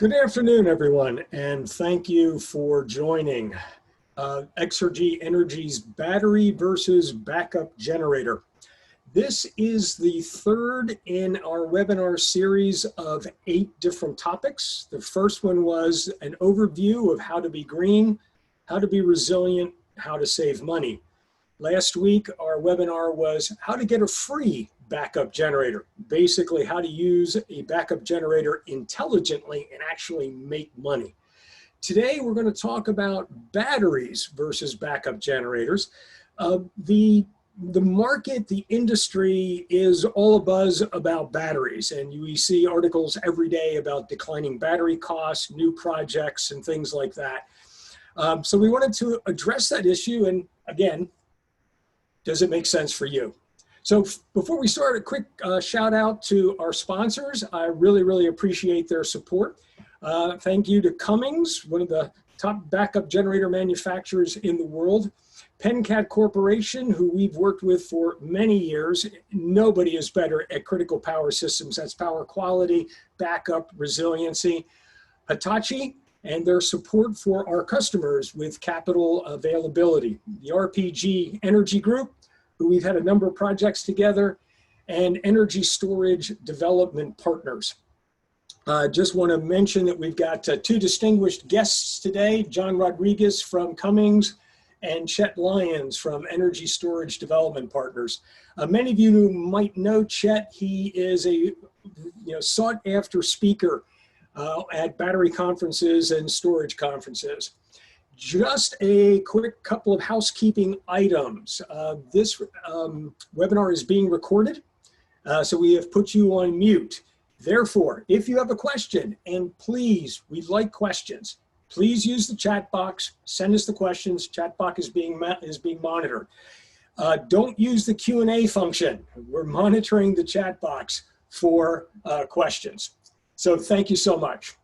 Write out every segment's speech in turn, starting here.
Good afternoon, everyone, and thank you for joining Exergy Energy's battery versus backup generator. This is the third in our webinar series of 8 different topics. The first one was an overview of how to be green, how to be resilient, how to save money. Last week, our webinar was how to get a free backup generator, basically how to use a backup generator intelligently and actually make money. Today, we're going to talk about batteries versus backup generators. The market, the industry is all abuzz about batteries, and we see articles every day about declining battery costs, new projects, and things like that. So we wanted to address that issue, and again, does it make sense for you? So before we start, a quick shout out to our sponsors. I really appreciate their support. Thank you to Cummins, one of the top backup generator manufacturers in the world. Pencat Corporation, who we've worked with for many years. Nobody is better at critical power systems. That's power quality, backup, resiliency. Hitachi and their support for our customers with capital availability. The RPG Energy Group, who we've had a number of projects together, and Energy Storage Development Partners. Just want to mention that we've got 2 distinguished guests today, John Rodriguez from Cummins and Chet Lyons from Energy Storage Development Partners. Many of you might know Chet. He is a sought after speaker at battery conferences and storage conferences. Just a quick couple of housekeeping items. This webinar is being recorded, so we have put you on mute. Therefore, if you have a question, and please, we like questions, please use the chat box, send us the questions. Chat box is being monitored. Don't use the Q&A function. We're monitoring the chat box for questions. So thank you so much.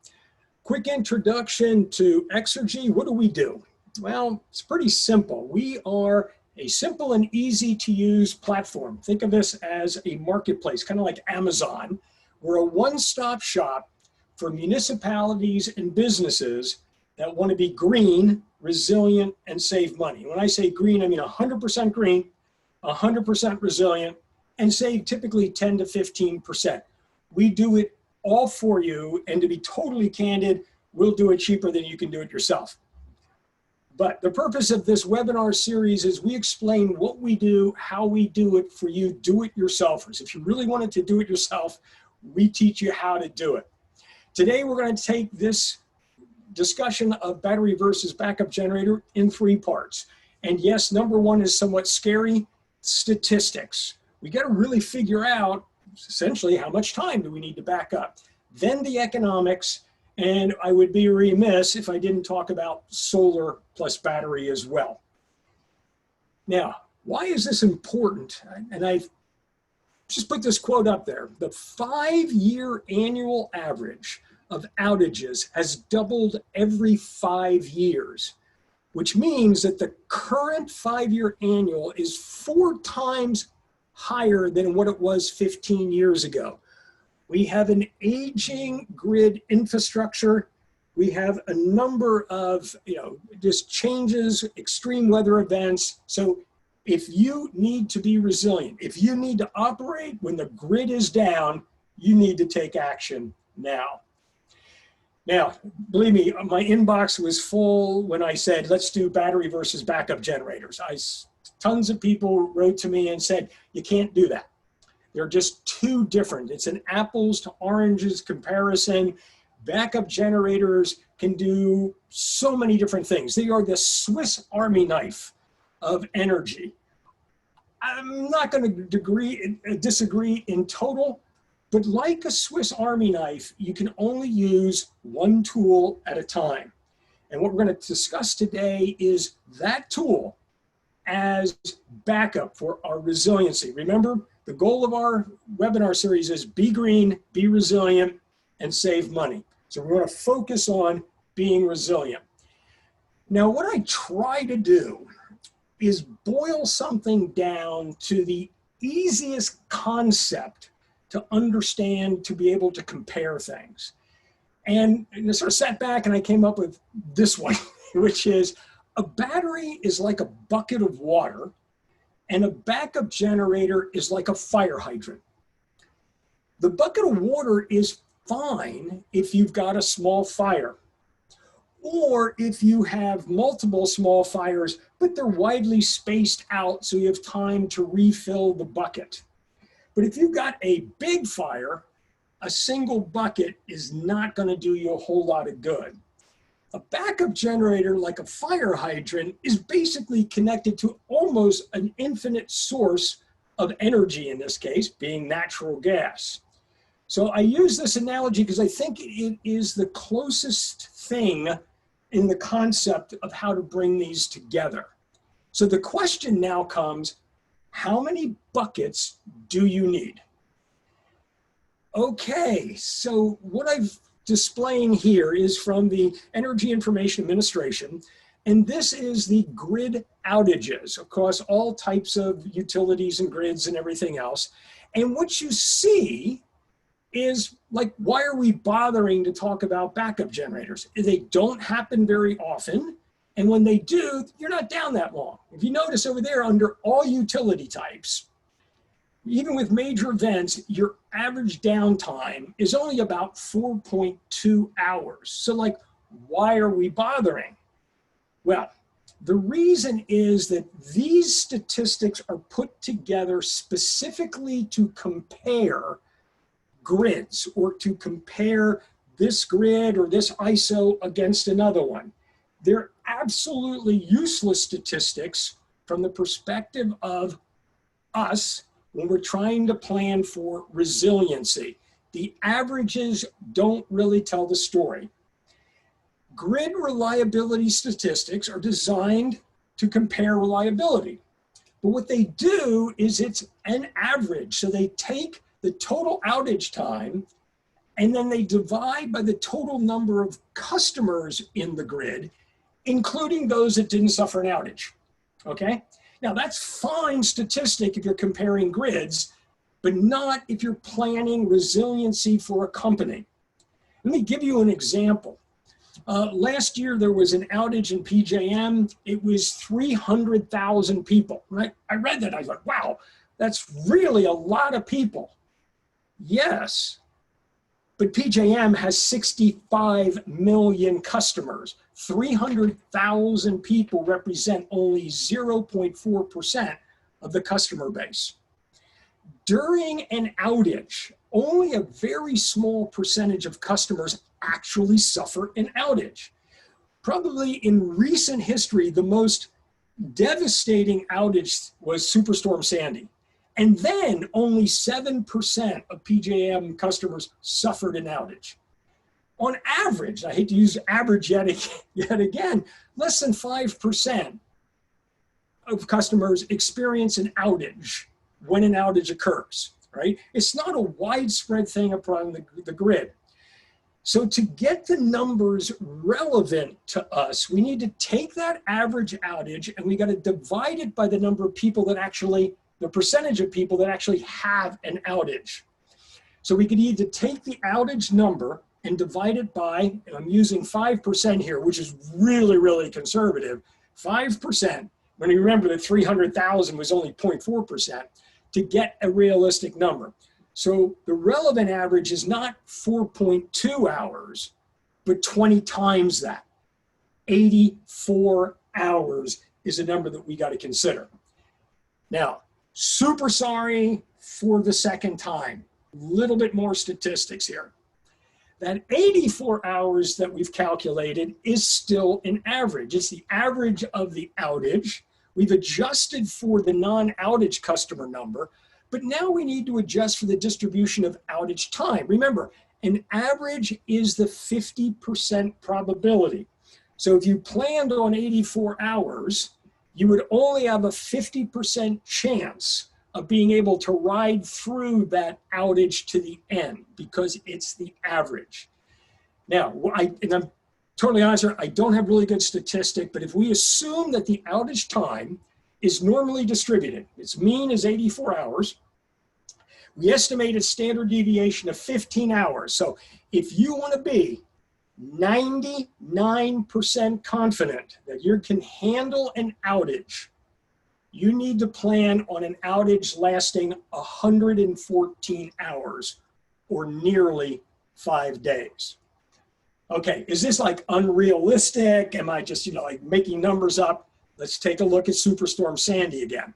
Quick introduction to Exergy. What do we do? Well, it's pretty simple. We are a simple and easy to use platform. Think of this as a marketplace, kind of like Amazon. We're a one-stop shop for municipalities and businesses that want to be green, resilient, and save money. When I say green, I mean 100% green, 100% resilient, and save typically 10 to 15%. We do it all for you, and to be totally candid, we'll do it cheaper than you can do it yourself. But the purpose of this webinar series is we explain what we do, how we do it for you do-it-yourselfers. If you really wanted to do it yourself, we teach you how to do it. Today, we're going to take this discussion of battery versus backup generator in 3 parts. And yes, number 1 is somewhat scary, statistics. We got to really figure out essentially how much time do we need to back up. Then the economics, and I would be remiss if I didn't talk about solar plus battery as well. Now, why is this important? And I've just put this quote up there. The 5-year annual average of outages has doubled every 5 years, which means that the current 5-year annual is 4 times higher than what it was 15 years ago. We have an aging grid infrastructure. We have a number of, just changes, extreme weather events. So if you need to be resilient, if you need to operate when the grid is down, you need to take action now. Now, believe me, my inbox was full when I said, let's do battery versus backup generators. Tons of people wrote to me and said, you can't do that. They're just too different. It's an apples to oranges comparison. Backup generators can do so many different things. They are the Swiss Army knife of energy. I'm not going to disagree in total, but like a Swiss Army knife, you can only use one tool at a time. And what we're going to discuss today is that tool as backup for our resiliency. Remember, the goal of our webinar series is be green, be resilient, and save money. So we're going to focus on being resilient. Now, what I try to do is boil something down to the easiest concept to understand, to be able to compare things. And I sort of sat back and I came up with this one, which is a battery is like a bucket of water and a backup generator is like a fire hydrant. The bucket of water is fine if you've got a small fire, or if you have multiple small fires, but they're widely spaced out so you have time to refill the bucket. But if you've got a big fire, a single bucket is not going to do you a whole lot of good. A backup generator, like a fire hydrant, is basically connected to almost an infinite source of energy, in this case, being natural gas. So I use this analogy because I think it is the closest thing in the concept of how to bring these together. So the question now comes, how many buckets do you need? Okay, so what I'm displaying here is from the Energy Information Administration, and this is the grid outages across all types of utilities and grids and everything else. And what you see is, like, why are we bothering to talk about backup generators? They don't happen very often, and when they do, you're not down that long. If you notice over there under all utility types, even with major events, your average downtime is only about 4.2 hours. So, like, why are we bothering? Well, the reason is that these statistics are put together specifically to compare grids, or to compare this grid or this ISO against another one. They're absolutely useless statistics from the perspective of us when we're trying to plan for resiliency. The averages don't really tell the story. Grid reliability statistics are designed to compare reliability. But what they do is it's an average. So they take the total outage time and then they divide by the total number of customers in the grid, including those that didn't suffer an outage, okay? Now that's fine statistic if you're comparing grids, but not if you're planning resiliency for a company. Let me give you an example. Last year there was an outage in PJM. It was 300,000 people, right? I read that, I thought, wow, that's really a lot of people. Yes, but PJM has 65 million customers. 300,000 people represent only 0.4% of the customer base. During an outage, only a very small percentage of customers actually suffer an outage. Probably in recent history, the most devastating outage was Superstorm Sandy. And then only 7% of PJM customers suffered an outage. On average, I hate to use average yet again, less than 5% of customers experience an outage when an outage occurs, right? It's not a widespread thing upon the grid. So to get the numbers relevant to us, we need to take that average outage and we got to divide it by the number of people that actually, the percentage of people that actually have an outage. So we could either take the outage number and divide it by, and I'm using 5% here, which is really, really conservative, 5%, when you remember that 300,000 was only 0.4%, to get a realistic number. So the relevant average is not 4.2 hours, but 20 times that. 84 hours is a number that we got to consider. Now, super sorry for the second time. A little bit more statistics here. That 84 hours that we've calculated is still an average. It's the average of the outage. We've adjusted for the non-outage customer number, but now we need to adjust for the distribution of outage time. Remember, an average is the 50% probability. So if you planned on 84 hours, you would only have a 50% chance of being able to ride through that outage to the end because it's the average. Now, and I'm totally honest here, I don't have really good statistic, but if we assume that the outage time is normally distributed, its mean is 84 hours, we estimate a standard deviation of 15 hours. So if you want to be 99% confident that you can handle an outage, you need to plan on an outage lasting 114 hours or nearly 5 days. Okay, is this like unrealistic? Am I just, like making numbers up? Let's take a look at Superstorm Sandy again.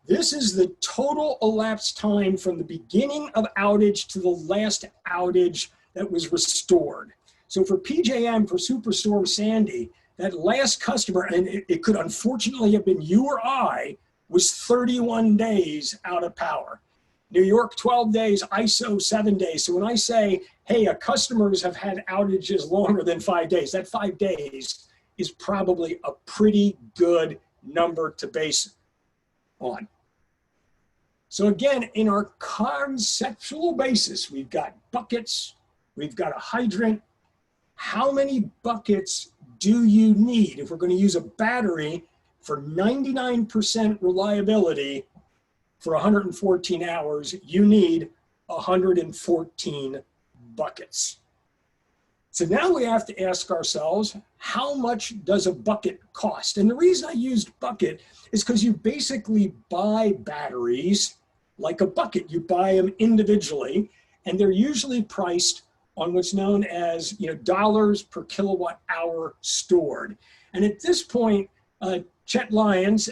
This is the total elapsed time from the beginning of outage to the last outage that was restored. So for PJM, for Superstorm Sandy, that last customer, and it could unfortunately have been you or I, was 31 days out of power. New York, 12 days, ISO 7 days. So when I say, hey, customers have had outages longer than 5 days, that 5 days is probably a pretty good number to base on. So again, in our conceptual basis, we've got buckets, we've got a hydrant. How many buckets do you need? If we're going to use a battery for 99% reliability for 114 hours, you need 114 buckets. So now we have to ask ourselves, how much does a bucket cost? And the reason I used bucket is because you basically buy batteries like a bucket. You buy them individually, and they're usually priced on what's known as dollars per kilowatt hour stored. And at this point, Chet Lyons,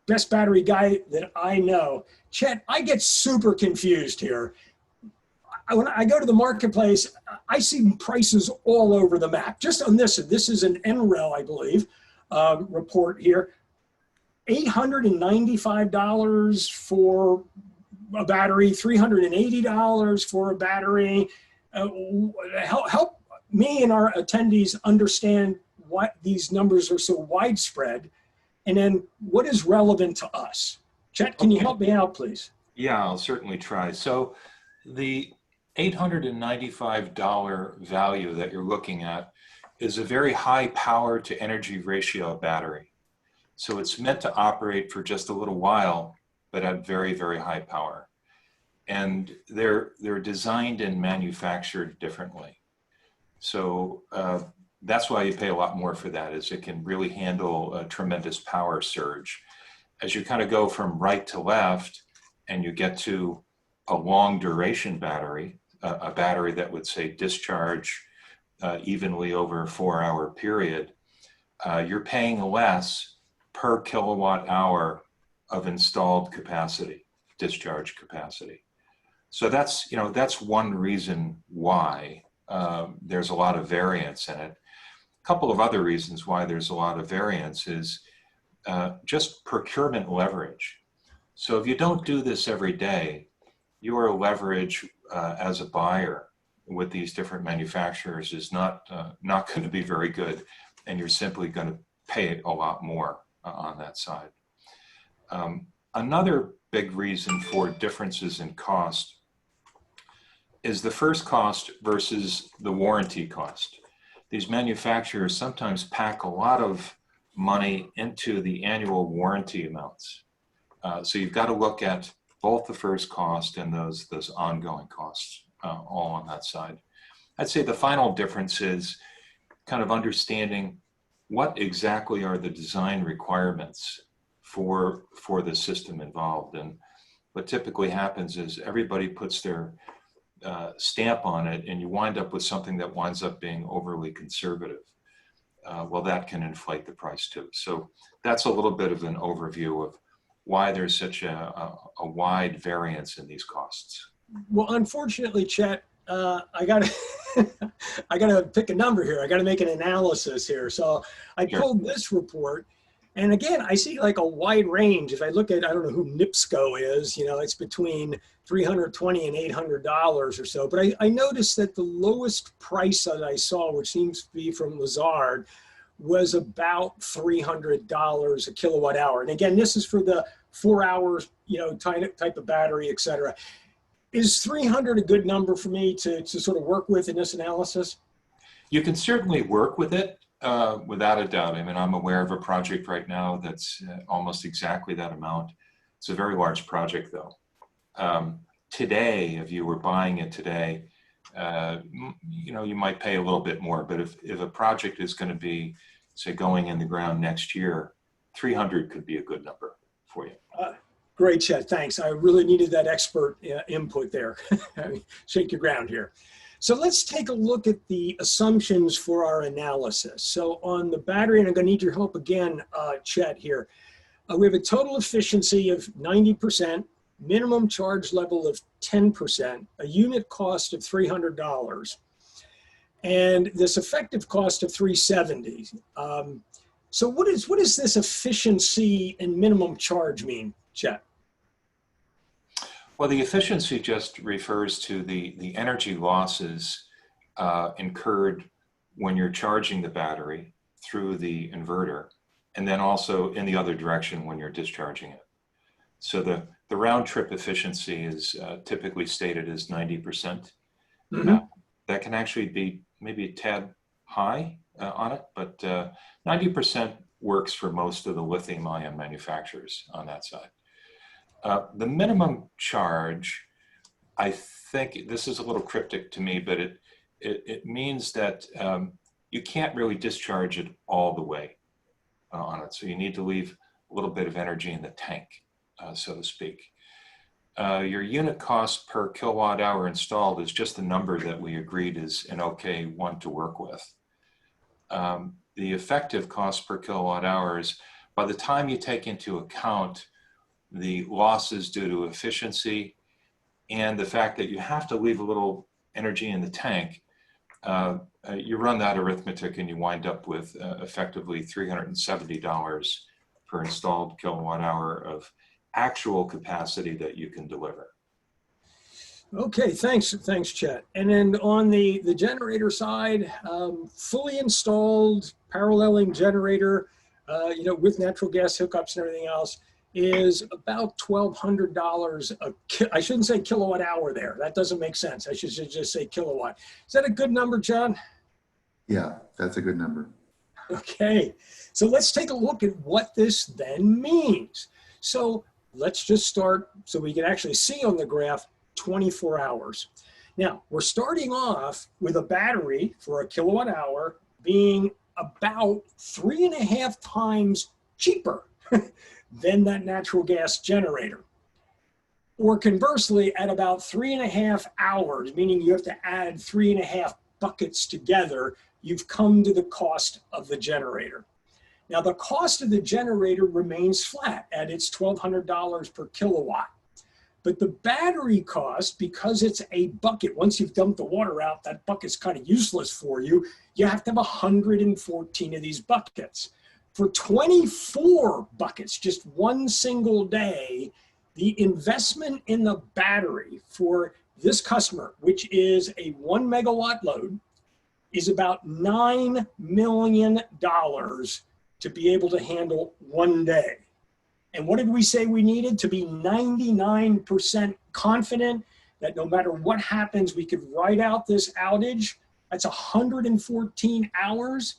best battery guy that I know, Chet, I get super confused here. When I go to the marketplace, I see prices all over the map. Just on this is an NREL, I believe, report here. $895 for a battery, $380 for a battery. Help me and our attendees understand why these numbers are so widespread, and then what is relevant to us. Chet, can you help me out, please? Yeah, I'll certainly try. So the $895 value that you're looking at is a very high power to energy ratio battery. So it's meant to operate for just a little while, but at very, very high power. And they're designed and manufactured differently. So that's why you pay a lot more for that, is it can really handle a tremendous power surge. As you kind of go from right to left and you get to a long duration battery, a battery that would say discharge evenly over a 4-hour period, you're paying less per kilowatt hour of installed capacity, discharge capacity. So that's one reason why there's a lot of variance in it. A couple of other reasons why there's a lot of variance is just procurement leverage. So if you don't do this every day, your leverage as a buyer with these different manufacturers is not going to be very good, and you're simply going to pay a lot more on that side. Another big reason for differences in cost is the first cost versus the warranty cost. These manufacturers sometimes pack a lot of money into the annual warranty amounts. So you've got to look at both the first cost and those ongoing costs all on that side. I'd say the final difference is kind of understanding what exactly are the design requirements for the system involved. And what typically happens is everybody puts their stamp on it, and you wind up with something that winds up being overly conservative. Well, that can inflate the price too. So that's a little bit of an overview of why there's such a wide variance in these costs. Well, unfortunately, Chet, I gotta I gotta pick a number here. I gotta make an analysis here. So I pulled this report, and again, I see like a wide range. If I look at, I don't know who NIPSCO is, it's between $320 and $800 or so. But I noticed that the lowest price that I saw, which seems to be from Lazard, was about $300 a kilowatt hour. And again, this is for the 4 hours, type of battery, et cetera. Is 300 a good number for me to sort of work with in this analysis? You can certainly work with it without a doubt. I mean, I'm aware of a project right now that's almost exactly that amount. It's a very large project though. Today, if you were buying it today, you might pay a little bit more, but if a project is going to be, say, going in the ground next year, 300 could be a good number for you. Great, Chet. Thanks. I really needed that expert input there. Shake your ground here. So let's take a look at the assumptions for our analysis. So on the battery, and I'm going to need your help again, Chet, here. We have a total efficiency of 90%, minimum charge level of 10%, a unit cost of $300, and this effective cost of $370. So what does this efficiency and minimum charge mean, Chet? Well, the efficiency just refers to the energy losses incurred when you're charging the battery through the inverter, and then also in the other direction when you're discharging it. So the round trip efficiency is typically stated as 90%. Mm-hmm. That can actually be maybe a tad high on it, but 90% works for most of the lithium-ion manufacturers on that side. The minimum charge, I think this is a little cryptic to me, but it means that you can't really discharge it all the way on it. So you need to leave a little bit of energy in the tank, so to speak. Your unit cost per kilowatt hour installed is just the number that we agreed is an okay one to work with. The effective cost per kilowatt hour is, by the time you take into account the losses due to efficiency and the fact that you have to leave a little energy in the tank, you run that arithmetic and you wind up with effectively $370 per installed kilowatt hour of actual capacity that you can deliver. Okay, thanks, Chet. And then on the generator side, fully installed paralleling generator, with natural gas hookups and everything else, is about $1,200 I shouldn't say kilowatt hour there. That doesn't make sense. I should just say kilowatt. Is that a good number, John? Yeah, that's a good number. Okay, so let's take a look at what this then means. So let's just start so we can actually see on the graph 24 hours. Now, we're starting off with a battery for a kilowatt hour being about 3.5 times cheaper than that natural gas generator. Or conversely, at about 3.5 hours, meaning you have to add 3.5 buckets together, you've come to the cost of the generator. Now, the cost of the generator remains flat at its $1,200 per kilowatt. But the battery cost, because it's a bucket, once you've dumped the water out, that bucket's kind of useless for you. You have to have 114 of these buckets. For 24 buckets, just one single day, the investment in the battery for this customer, which is a 1 megawatt load, is about $9 million to be able to handle one day. And what did we say we needed? To be 99% confident that no matter what happens, we could ride out this outage. That's 114 hours.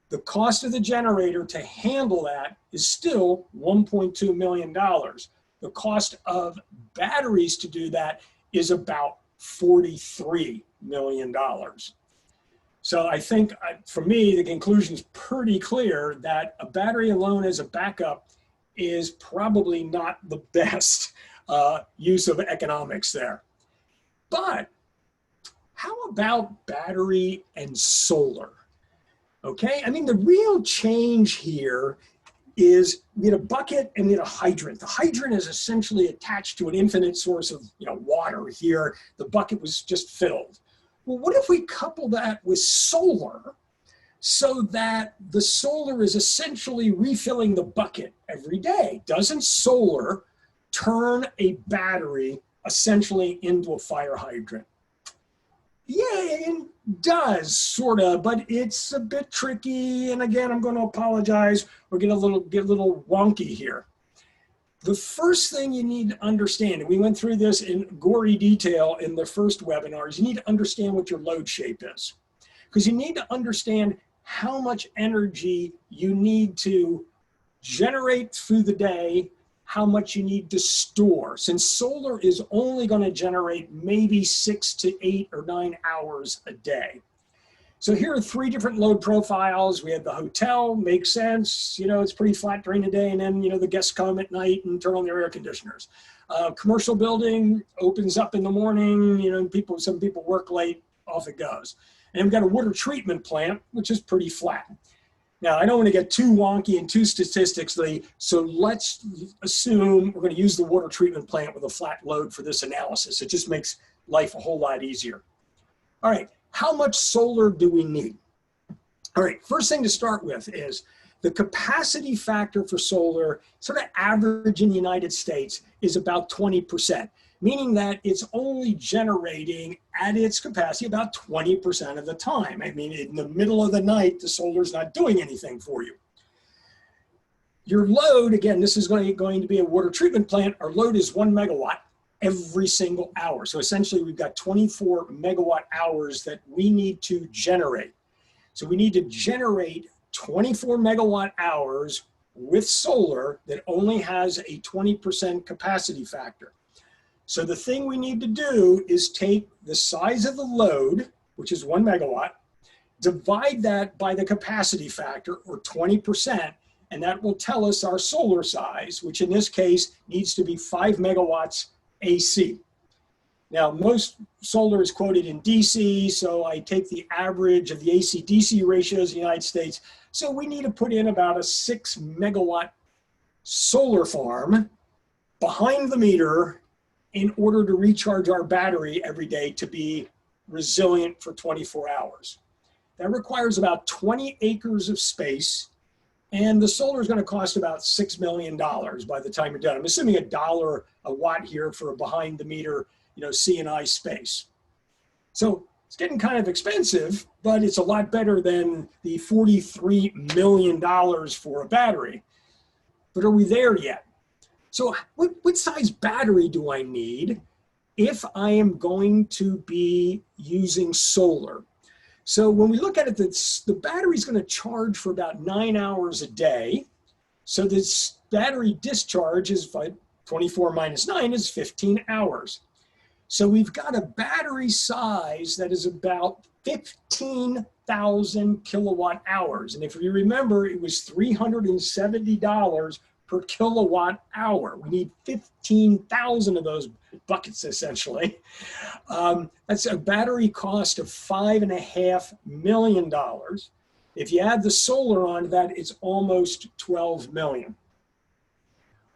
The cost of the generator to handle that is still $1.2 million. The cost of batteries to do that is about $43 million. So I think, for me, the conclusion is pretty clear that a battery alone as a backup is probably not the best use of economics there. But how about battery and solar? Okay, I mean, the real change here is we had a bucket and we had a hydrant. The hydrant is essentially attached to an infinite source of water here. The bucket was just filled. Well, what if we couple that with solar so that the solar is essentially refilling the bucket every day? Doesn't solar turn a battery essentially into a fire hydrant? Yeah, it does, sort of, but it's a bit tricky. And again, I'm going to apologize. We're going to get a little wonky here. The first thing you need to understand, and we went through this in gory detail in the first webinars, you need to understand what your load shape is. Because you need to understand how much energy you need to generate through the day how much you need to store, since solar is only going to generate maybe 6 to 8 or 9 hours a day. So here are 3 different load profiles. We have the hotel, makes sense. You know, it's pretty flat during the day, and then, you know, the guests come at night and turn on their air conditioners. Commercial building opens up in the morning, you know, some people work late, off it goes. And we've got a water treatment plant, which is pretty flat. Now, I don't want to get too wonky and too statistically, so let's assume we're going to use the water treatment plant with a flat load for this analysis. It just makes life a whole lot easier. All right, how much solar do we need? All right, first thing to start with is the capacity factor for solar, sort of average in the United States, is about 20%, meaning that it's only generating at its capacity about 20% of the time. I mean, in the middle of the night, the solar's not doing anything for you. Your load, again, this is going to be a water treatment plant. Our load is 1 megawatt every single hour. So essentially, we've got 24 megawatt hours that we need to generate. So we need to generate 24 megawatt hours with solar that only has a 20% capacity factor. So the thing we need to do is take the size of the load, which is 1 megawatt, divide that by the capacity factor, or 20%, and that will tell us our solar size, which in this case needs to be 5 megawatts AC. Now, most solar is quoted in DC, so I take the average of the AC-DC ratios in the United States. So we need to put in about a 6 megawatt solar farm behind the meter in order to recharge our battery every day to be resilient for 24 hours. That requires about 20 acres of space, and the solar is going to cost about $6 million by the time you're done. I'm assuming $1 a watt here for a behind the meter, you know, C&I space. So it's getting kind of expensive, but it's a lot better than the $43 million for a battery. But are we there yet? So what size battery do I need if I am going to be using solar? So when we look at it, the battery is going to charge for about 9 hours a day. So this battery discharge is 24 minus 9 is 15 hours. So we've got a battery size that is about 15,000 kilowatt hours. And if you remember, it was $370 per kilowatt hour. We need 15,000 of those buckets, essentially. That's a battery cost of $5.5 million. If you add the solar on that, it's almost 12 million.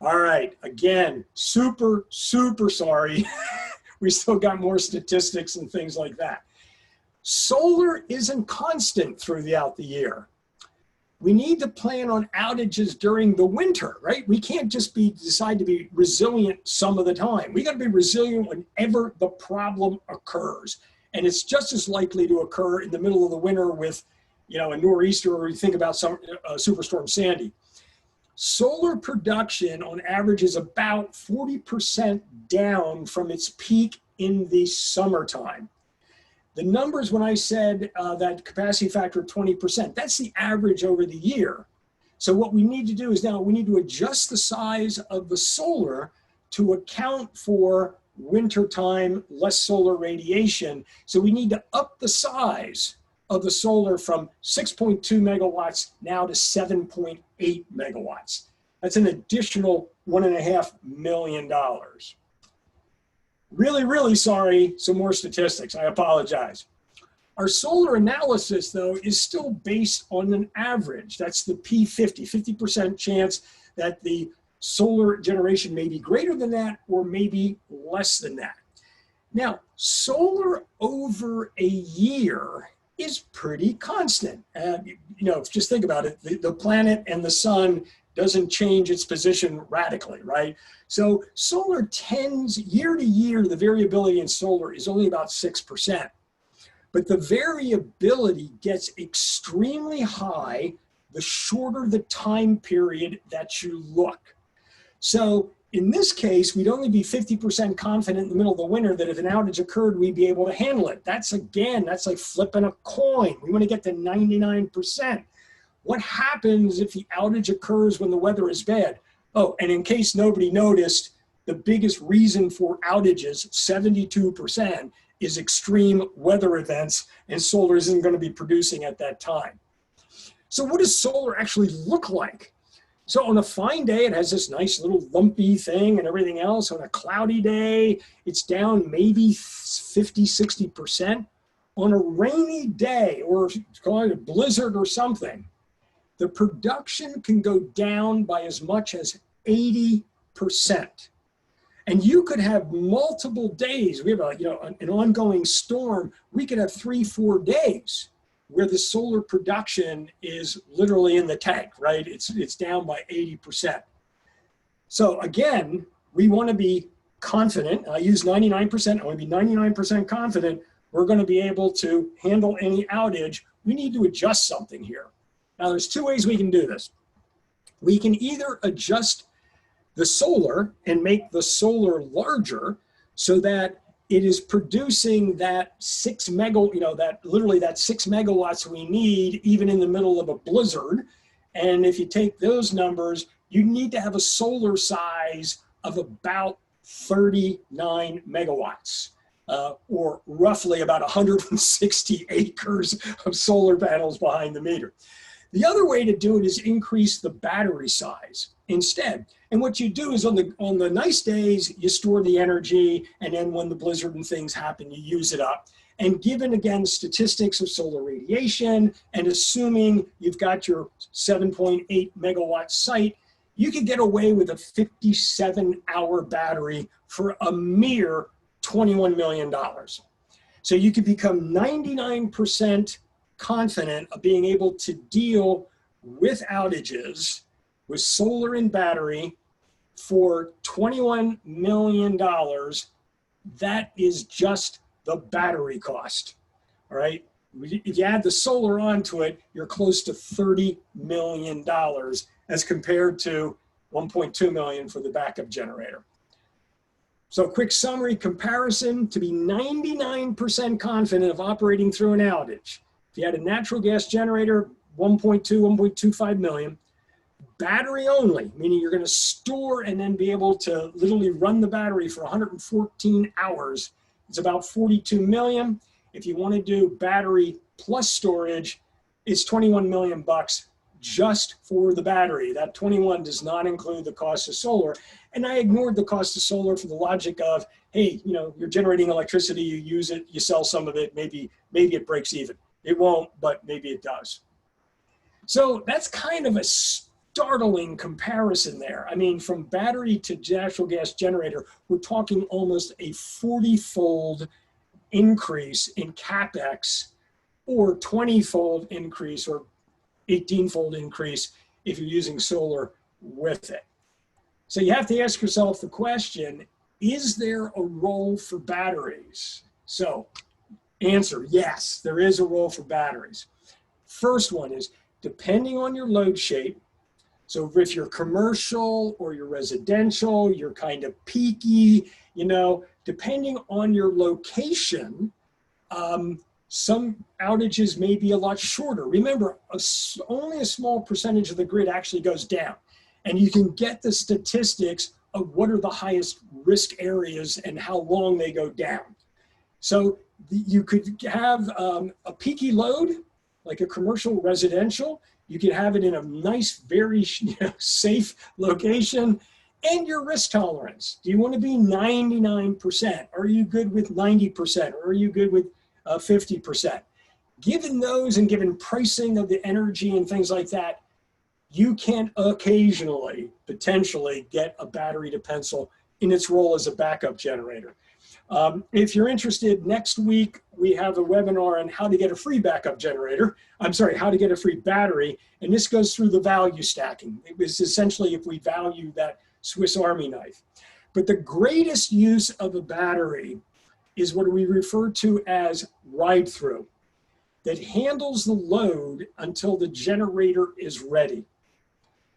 All right, again, super sorry. We still got more statistics and things like that. Solar isn't constant throughout the year. We need to plan on outages during the winter, right? We can't just decide to be resilient some of the time. We got to be resilient whenever the problem occurs. And it's just as likely to occur in the middle of the winter with, you know, a nor'easter, or you think about Superstorm Sandy. Solar production on average is about 40% down from its peak in the summertime. The numbers, when I said that capacity factor of 20%, that's the average over the year. So what we need to do is now we need to adjust the size of the solar to account for wintertime, less solar radiation. So we need to up the size of the solar from 6.2 megawatts now to 7.8 megawatts. That's an additional $1.5 million. Really sorry, some more statistics, I apologize. Our solar analysis, though, is still based on an average. That's the P50, 50% chance that the solar generation may be greater than that or maybe less than that. Now, solar over a year is pretty constant. You know, just think about it. The planet and the sun doesn't change its position radically, right? So solar tends, year to year, the variability in solar is only about 6%. But the variability gets extremely high the shorter the time period that you look. So in this case, we'd only be 50% confident in the middle of the winter that if an outage occurred, we'd be able to handle it. That's like flipping a coin. We want to get to 99%. What happens if the outage occurs when the weather is bad? Oh, and in case nobody noticed, the biggest reason for outages, 72%, is extreme weather events, and solar isn't going to be producing at that time. So what does solar actually look like? So on a fine day, it has this nice little lumpy thing and everything else. On a cloudy day, it's down maybe 50, 60%. On a rainy day, or call it a blizzard or something, the production can go down by as much as 80%. And you could have multiple days. We have an ongoing storm. We could have 3-4 days where the solar production is literally in the tank, right? It's down by 80%. So again, we want to be confident. I use 99%. I want to be 99% confident we're going to be able to handle any outage. We need to adjust something here. Now, there's two ways we can do this. We can either adjust the solar and make the solar larger so that it is producing that 6 megawatts we need even in the middle of a blizzard. And if you take those numbers, you need to have a solar size of about 39 megawatts, or roughly about 160 acres of solar panels behind the meter. The other way to do it is increase the battery size instead. And what you do is on the nice days, you store the energy, and then when the blizzard and things happen, you use it up. And given, again, statistics of solar radiation, and assuming you've got your 7.8 megawatt site, you could get away with a 57-hour battery for a mere $21 million. So you could become 99% confident of being able to deal with outages with solar and battery for $21 million. That is just the battery cost, all right? If you add the solar onto it, you're close to $30 million as compared to 1.2 million for the backup generator. So quick summary comparison: to be 99% confident of operating through an outage, if you had a natural gas generator, 1.25 million. Battery only, meaning you're going to store and then be able to literally run the battery for 114 hours. It's about 42 million. If you want to do battery plus storage, it's 21 million bucks just for the battery. That 21 does not include the cost of solar. And I ignored the cost of solar for the logic of, hey, you're generating electricity, you use it, you sell some of it, maybe it breaks even. It won't, but maybe it does. So that's kind of a startling comparison there. I mean, from battery to natural gas generator, we're talking almost a 40-fold increase in CapEx, or 20-fold increase, or 18-fold increase if you're using solar with it. So you have to ask yourself the question, is there a role for batteries? So answer, yes, there is a role for batteries. First one is, depending on your load shape, so if you're commercial or you're residential, you're kind of peaky, depending on your location, some outages may be a lot shorter. Remember, only a small percentage of the grid actually goes down. And you can get the statistics of what are the highest risk areas and how long they go down. So you could have a peaky load, like a commercial residential. You could have it in a nice, very safe location. And your risk tolerance. Do you want to be 99%? Are you good with 90%? Or are you good with 50%? Given those and given pricing of the energy and things like that, you can occasionally, potentially, get a battery to pencil in its role as a backup generator. If you're interested, next week we have a webinar on how to get a free backup generator. How to get a free battery. And this goes through the value stacking. It was essentially if we value that Swiss Army knife. But the greatest use of a battery is what we refer to as ride-through, that handles the load until the generator is ready.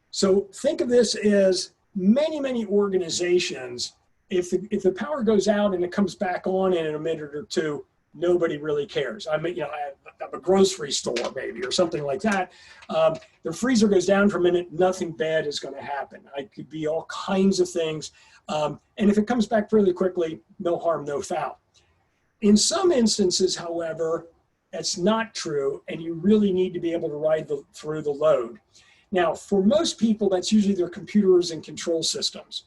So think of this as many organizations, if the power goes out and it comes back on in a minute or two, nobody really cares. I mean, I have a grocery store maybe or something like that. The freezer goes down for a minute, nothing bad is going to happen. It could be all kinds of things. And if it comes back really quickly, no harm, no foul. In some instances, however, that's not true, and you really need to be able to ride through the load. Now, for most people, that's usually their computers and control systems.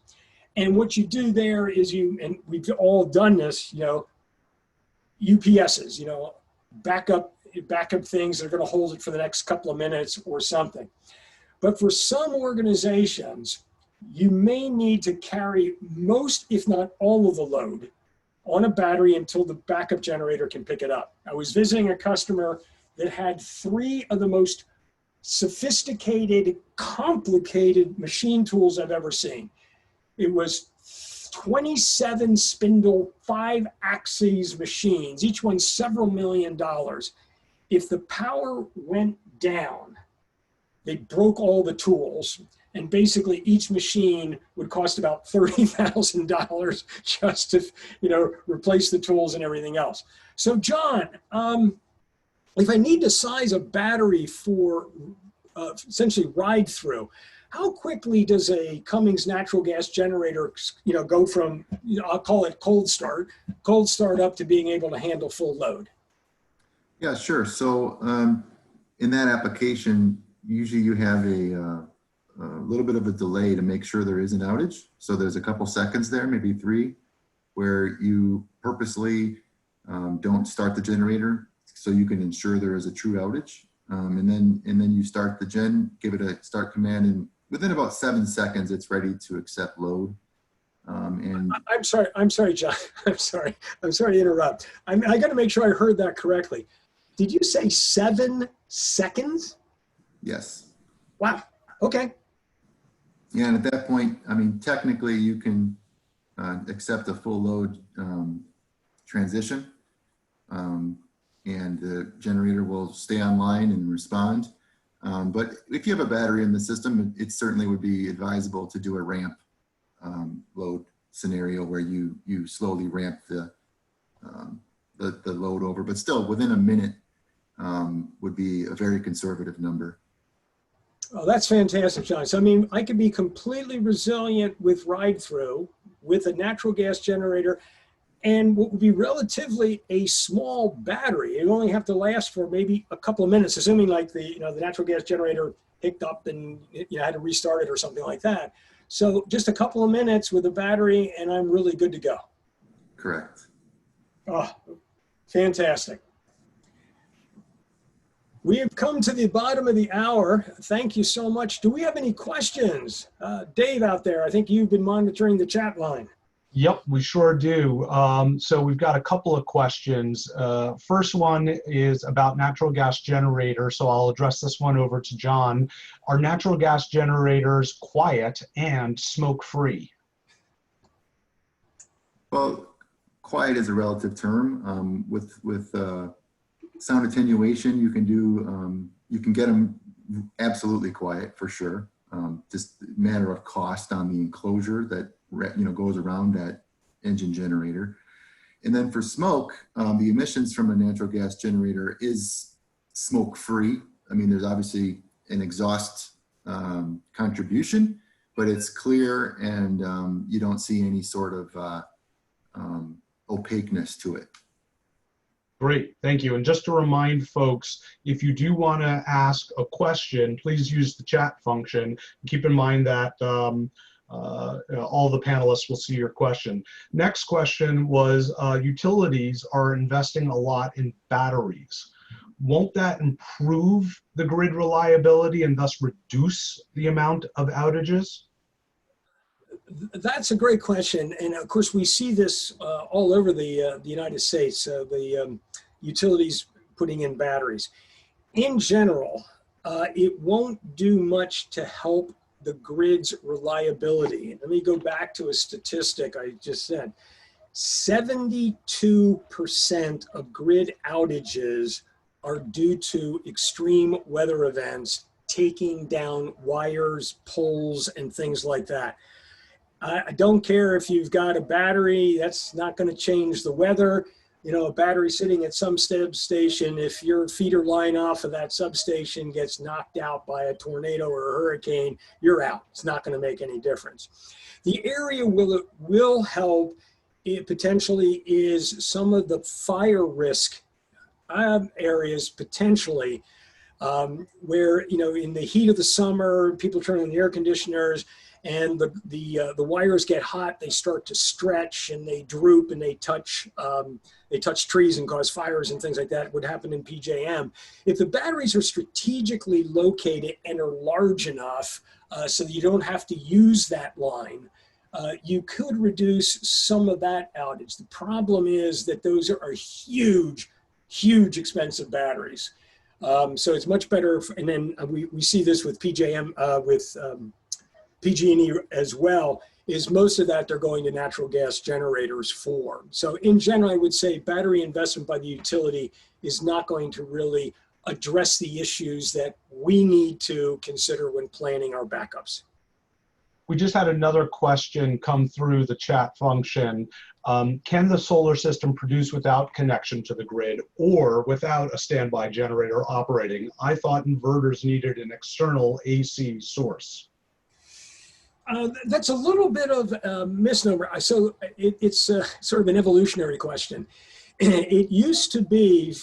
And what you do there is and we've all done this, UPSs, backup things that are going to hold it for the next couple of minutes or something. But for some organizations, you may need to carry most, if not all of the load on a battery until the backup generator can pick it up. I was visiting a customer that had 3 of the most sophisticated, complicated machine tools I've ever seen. It was 27 spindle, 5 axes machines, each one several $1 million. If the power went down, they broke all the tools, and basically each machine would cost about $30,000 just to, replace the tools and everything else. So John, if I need to size a battery for essentially ride through, how quickly does a Cummins natural gas generator, go from, I'll call it cold start up to being able to handle full load? Yeah, sure. So in that application, usually you have a little bit of a delay to make sure there is an outage. So there's a couple seconds there, maybe 3, where you purposely don't start the generator so you can ensure there is a true outage. And then you start the gen, give it a start command, and within about 7 seconds, it's ready to accept load. And I'm sorry, John. I'm sorry to interrupt. I got to make sure I heard that correctly. Did you say 7 seconds? yes. Wow. Okay. Yeah, and at that point, I mean, technically you can accept a full load transition, and the generator will stay online and respond. But if you have a battery in the system, it certainly would be advisable to do a ramp load scenario where you slowly ramp the load over, but still within a minute would be a very conservative number. Oh, that's fantastic, John. So, I mean, I could be completely resilient with ride through with a natural gas generator and what would be relatively a small battery. It only have to last for maybe a couple of minutes, assuming like the natural gas generator picked up and had to restart it or something like that. So just a couple of minutes with a battery and I'm really good to go. Correct. Oh, fantastic. We have come to the bottom of the hour. Thank you so much. Do we have any questions? Dave out there, I think you've been monitoring the chat line. Yep, we sure do. So we've got a couple of questions. First one is about natural gas generators, so I'll address this one over to John. Are natural gas generators quiet and smoke-free? Well, quiet is a relative term. With sound attenuation, you can get them absolutely quiet for sure. Just a matter of cost on the enclosure that goes around that engine generator. And then for smoke, the emissions from a natural gas generator is smoke free. I mean, there's obviously an exhaust contribution, but it's clear and you don't see any sort of opaqueness to it. Great, thank you. And just to remind folks, if you do want to ask a question, please use the chat function. Keep in mind that all the panelists will see your question. Next question was, utilities are investing a lot in batteries. Won't that improve the grid reliability and thus reduce the amount of outages? That's a great question, and of course we see this all over the United States. The utilities putting in batteries. In general, it won't do much to help the grid's reliability. Let me go back to a statistic I just said. 72% of grid outages are due to extreme weather events, taking down wires, poles, and things like that. I don't care if you've got a battery, that's not going to change the weather. you know, a battery sitting at some substation, if your feeder line off of that substation gets knocked out by a tornado or a hurricane, you're out. It's not going to make any difference. The area will help it potentially is some of the fire risk areas potentially, where, you know, in the heat of the summer, people turn on the air conditioners and the wires get hot, they start to stretch and they droop and they touch trees and cause fires and things like that. Would happen in PJM. If the batteries are strategically located and are large enough so that you don't have to use that line, you could reduce some of that outage. The problem is that those are huge, huge expensive batteries. So it's much better, and then we see this with PJM, with PG&E as well, is most of that they're going to natural gas generators for. So in general, I would say battery investment by the utility is not going to really address the issues that we need to consider when planning our backups. We just had another question come through the chat function. Can the solar system produce without connection to the grid or without a standby generator operating? I thought inverters needed an external AC source. That's a little bit of a misnomer. So it's sort of an evolutionary question. It used to be,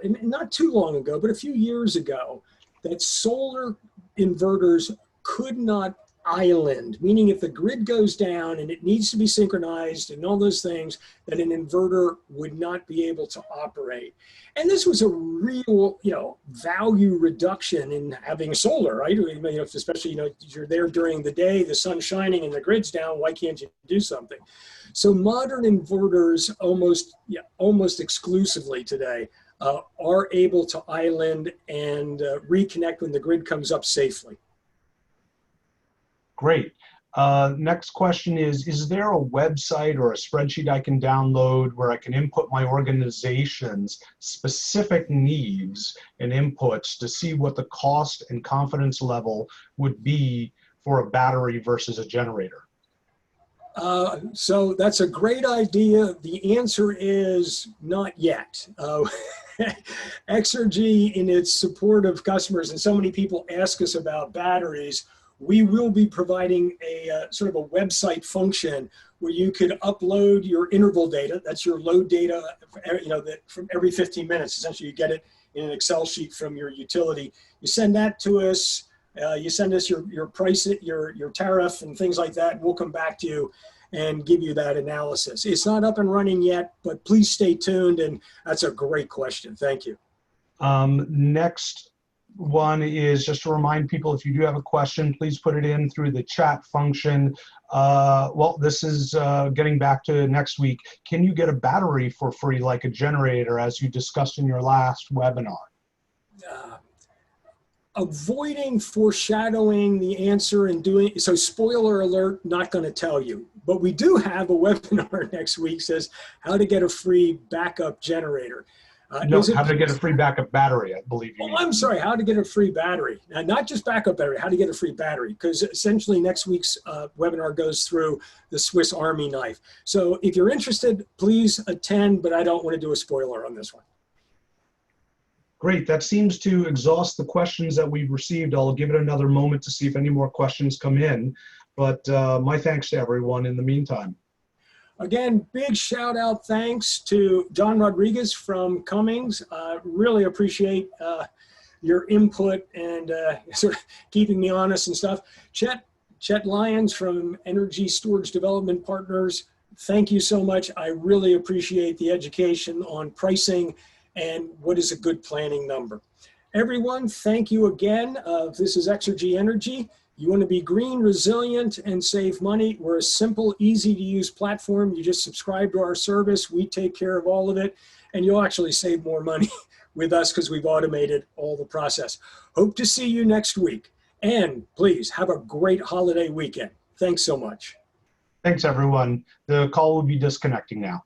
not too long ago, but a few years ago, that solar inverters could not island, meaning if the grid goes down and it needs to be synchronized and all those things, that an inverter would not be able to operate. And this was a real, you know, value reduction in having solar, right? You know, especially, you know, you're there during the day, the sun's shining and the grid's down, why can't you do something? So modern inverters almost exclusively today are able to island and reconnect when the grid comes up safely. Great. Next question is there a website or a spreadsheet I can download where I can input my organization's specific needs and inputs to see what the cost and confidence level would be for a battery versus a generator? So that's a great idea. The answer is not yet. Exergy, in its support of customers, and so many people ask us about batteries, we will be providing a sort of a website function where you could upload your interval data. That's your load data, you know, that from every 15 minutes. Essentially, you get it in an Excel sheet from your utility. You send that to us. You send us your price, your tariff, and things like that. And we'll come back to you and give you that analysis. It's not up and running yet, but please stay tuned. And that's a great question. Thank you. Next one is just to remind people, if you do have a question, please put it in through the chat function. Well, this is getting back to next week. Can you get a battery for free like a generator, as you discussed in your last webinar? Avoiding foreshadowing the answer and doing, so spoiler alert, not going to tell you. But we do have a webinar next week, says how to get a free backup generator. No, how to get a free backup battery, I believe you mean. I'm sorry, how to get a free battery. Not just backup battery, how to get a free battery. Because essentially next week's webinar goes through the Swiss Army knife. So if you're interested, please attend, but I don't want to do a spoiler on this one. Great, that seems to exhaust the questions that we've received. I'll give it another moment to see if any more questions come in. But my thanks to everyone in the meantime. Again, big shout out thanks to John Rodriguez from Cummings. Really appreciate your input and sort of keeping me honest and stuff. Chet Lyons from Energy Storage Development Partners, thank you so much. I really appreciate the education on pricing and what is a good planning number. Everyone, thank you again. This is Exergy Energy. You want to be green, resilient, and save money. We're a simple, easy to use platform. You just subscribe to our service. We take care of all of it, and you'll actually save more money with us because we've automated all the process. Hope to see you next week. And please have a great holiday weekend. Thanks so much. Thanks, everyone. The call will be disconnecting now.